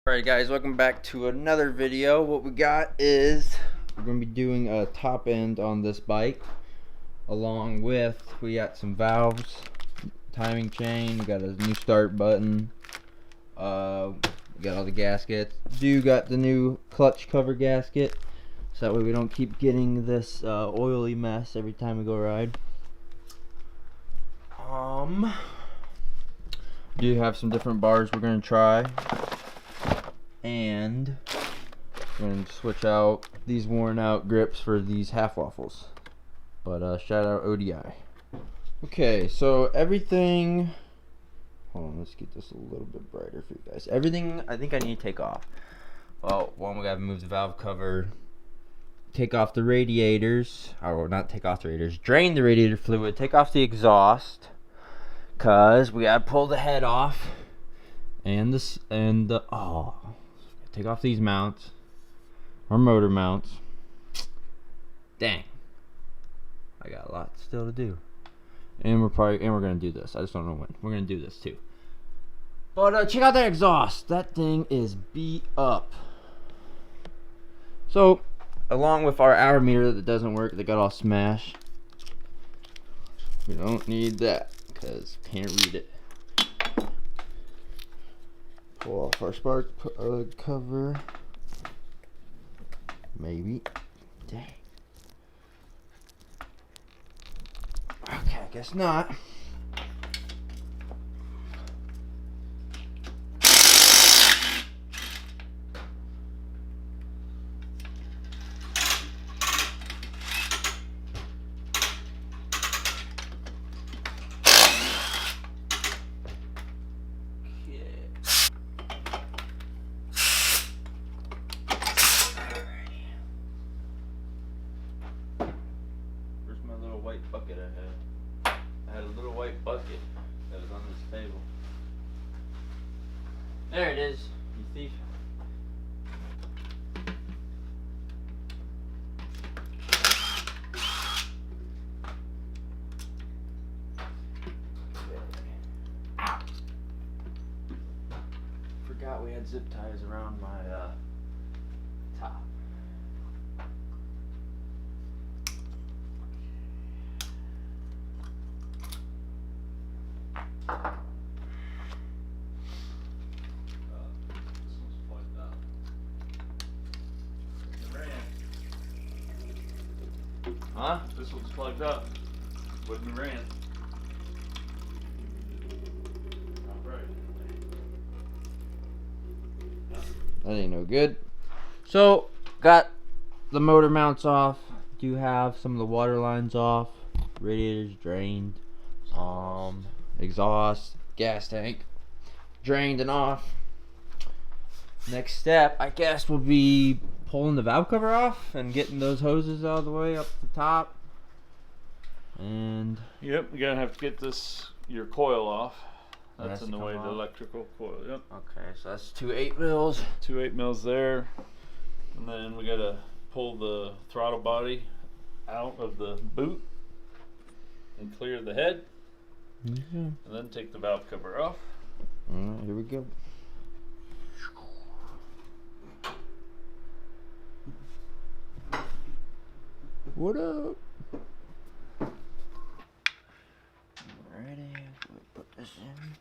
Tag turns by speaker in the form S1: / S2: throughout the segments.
S1: Alright guys, welcome back to another video. What we got is we're going to be doing a top end on this bike, along with we got some valves, timing chain, we got a new start button, we got all the gaskets. Got the new clutch cover gasket, so that way we don't keep getting this oily mess every time we go ride. Do have some different bars we're going to try. And we're going to switch out these worn out grips for these half waffles. But shout out ODI. Okay, so everything, hold on, let's get this a little bit brighter for you guys. Everything I think I need to take off. Well, one, we got to move the valve cover, take off the radiators, or not take off the radiators, drain the radiator fluid, take off the exhaust, cause we got to pull the head off, and take off these mounts, or motor mounts. Dang, I got a lot still to do, and we're gonna do this. I just don't know when. We're gonna do this too. But check out that exhaust. That thing is beat up. So, along with our hour meter that doesn't work, that got all smashed. We don't need that because can't read it. Pull off our spark plug cover. Maybe. Dang. Okay, I guess not. White bucket I had a little white bucket that was on this table. There it is, you thief. Ow. Forgot we had zip ties around my top. Huh?
S2: This one's plugged up. Wouldn't have ran.
S1: That ain't no good. So, got the motor mounts off. Do have some of the water lines off. Radiators drained. Exhaust, gas tank drained and off. Next step, I guess, will be pulling the valve cover off and getting those hoses out of the way up the top. And
S2: yep, you're gonna have to get your coil off.
S1: That's
S2: That's in the way, the electrical coil. Yep.
S1: Okay, so that's 2 8-mils.
S2: 2 8-mils there, and then we gotta pull the throttle body out of the boot and clear the head, and then take the valve cover off.
S1: All right, here we go. What up? Alrighty, we'll put this in.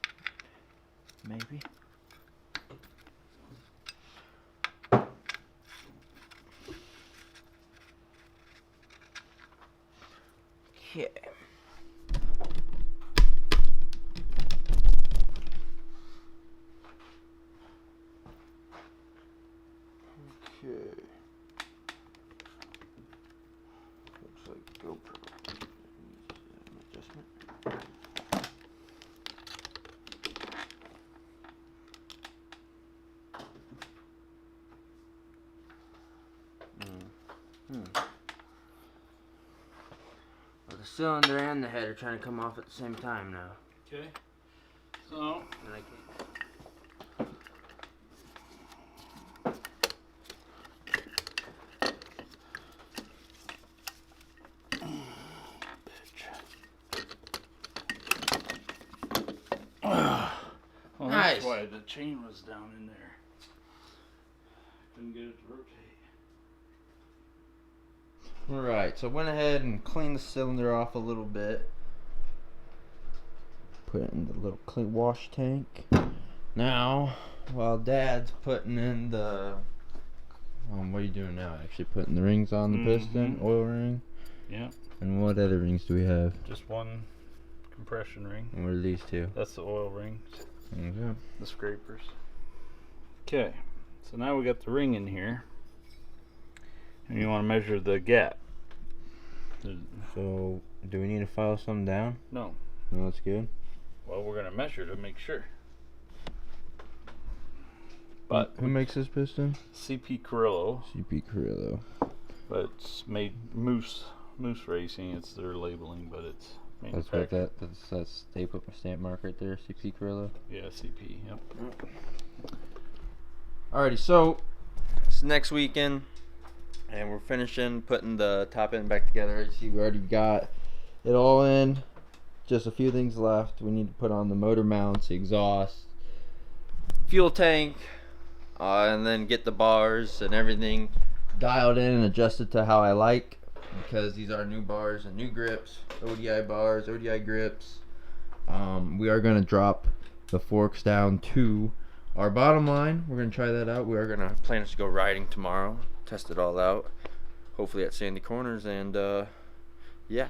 S1: Maybe. Okay. Okay. Looks like GoPro needs an adjustment. Well, the cylinder and the head are trying to come off at the same time now.
S2: Okay. So.
S1: And I can't.
S2: Well,
S1: Nice.
S2: that's why the chain was down in there. Couldn't get it to rotate.
S1: Alright, so I went ahead and cleaned the cylinder off a little bit. Put it in the little clean wash tank. Now, while Dad's putting in the... what are you doing now? Actually putting the rings on the piston, oil ring.
S2: Yeah.
S1: And what other rings do we have?
S2: Just one compression ring.
S1: And what are these two?
S2: That's the oil rings.
S1: Okay.
S2: The scrapers. Okay. So now we got the ring in here. And you want to measure the gap.
S1: So, do we need to file some down?
S2: No.
S1: No, that's good.
S2: Well, we're going to measure to make sure. But
S1: who makes this piston?
S2: CP Carrillo.
S1: CP Carrillo.
S2: But it's made Moose Racing. It's their labeling, but it's
S1: That's what that's they put my stamp mark right there. CP Carrillo.
S2: Yeah, CP. Yep.
S1: Alrighty, so it's next weekend, and we're finishing putting the top end back together. As you see, we already got it all in. Just a few things left. We need to put on the motor mounts, exhaust, fuel tank, and then get the bars and everything dialed in and adjusted to how I like, because these are new bars and new grips, ODI bars, ODI grips. We are going to drop the forks down to our bottom line. We're going to try that out. We are going to plan to go riding tomorrow, test it all out, hopefully at Sandy Corners, and yeah.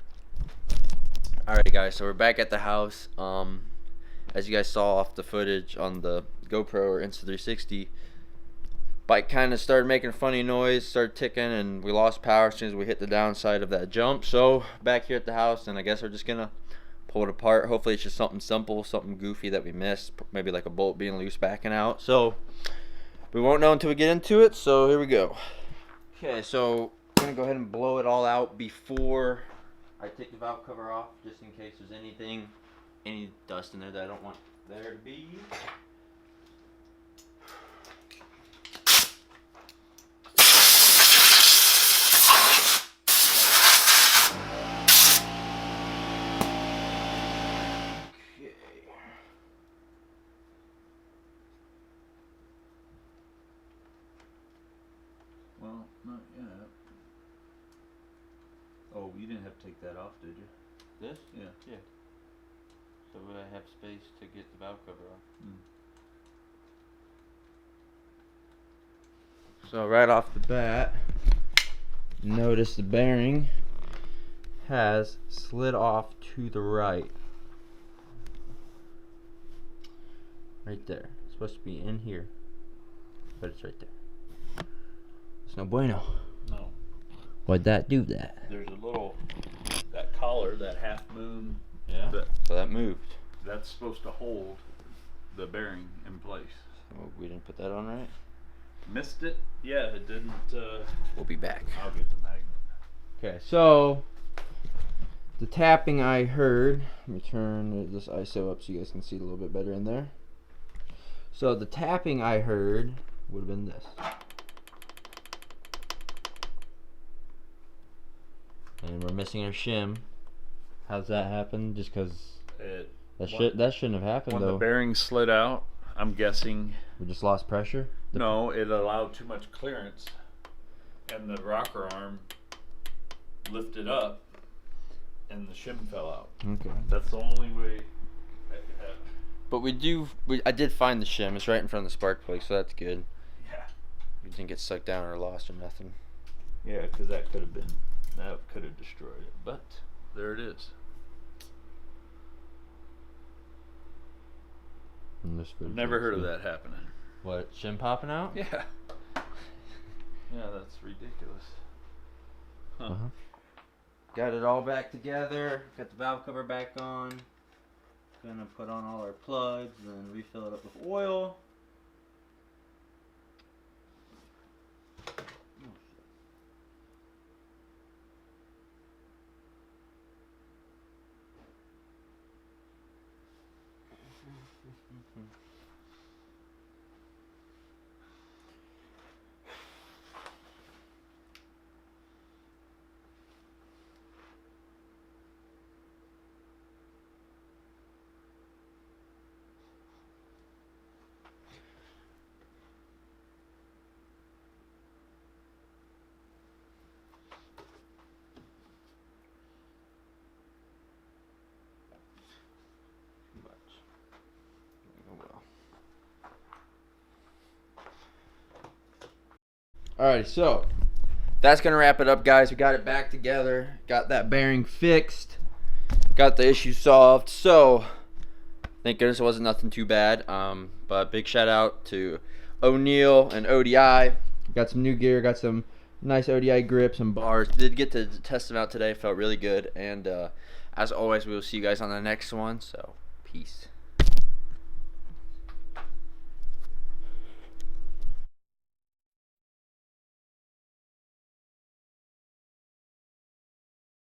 S1: Alright guys, so we're back at the house. As you guys saw off the footage on the GoPro or Insta360, bike kind of started making a funny noise, started ticking, and we lost power as soon as we hit the downside of that jump. So back here at the house, and I guess we're just gonna pull it apart. Hopefully it's just something simple, something goofy that we missed, maybe like a bolt being loose backing out. So we won't know until we get into it, so here we go. Okay, so I'm gonna go ahead and blow it all out before I take the valve cover off, just in case there's any dust in there that I don't want there to be.
S2: Well, not yet. Oh, you didn't have to take that off, did you?
S1: This?
S2: Yeah.
S1: Yeah. So would I have space to get the valve cover off? So right off the bat, notice the bearing has slid off to the right. Right there. It's supposed to be in here, but it's right there. It's no bueno.
S2: No.
S1: Why'd that do that?
S2: There's a little, that collar, that half moon.
S1: Yeah. So that moved.
S2: That's supposed to hold the bearing in place.
S1: Oh, we didn't put that on right?
S2: Missed it? Yeah, it didn't.
S1: We'll be back.
S2: I'll get the magnet.
S1: Okay, so the tapping I heard, let me turn this ISO up so you guys can see it a little bit better in there. So the tapping I heard would have been this. And we're missing our shim. How's that happen? Just because that shouldn't have happened
S2: when
S1: though.
S2: the bearing slid out, I'm guessing.
S1: We just lost pressure?
S2: No, it allowed too much clearance, and the rocker arm lifted up, and the shim fell out.
S1: Okay.
S2: That's the only way that could happen.
S1: But I did find the shim. It's right in front of the spark plug, so that's good.
S2: Yeah.
S1: We didn't get sucked down or lost or nothing.
S2: Yeah, because that could have destroyed it. But there it is. I've never heard of that happening.
S1: What, shim popping out?
S2: Yeah. Yeah, that's ridiculous. Huh.
S1: Got it all back together. Got the valve cover back on. Gonna put on all our plugs and refill it up with oil. Alrighty, so that's gonna wrap it up, guys. We got it back together, got that bearing fixed, got the issue solved. So thank goodness it wasn't nothing too bad. But big shout out to O'Neill and ODI. Got some new gear, got some nice ODI grips and bars. Did get to test them out today. Felt really good. And as always, we will see you guys on the next one. So peace.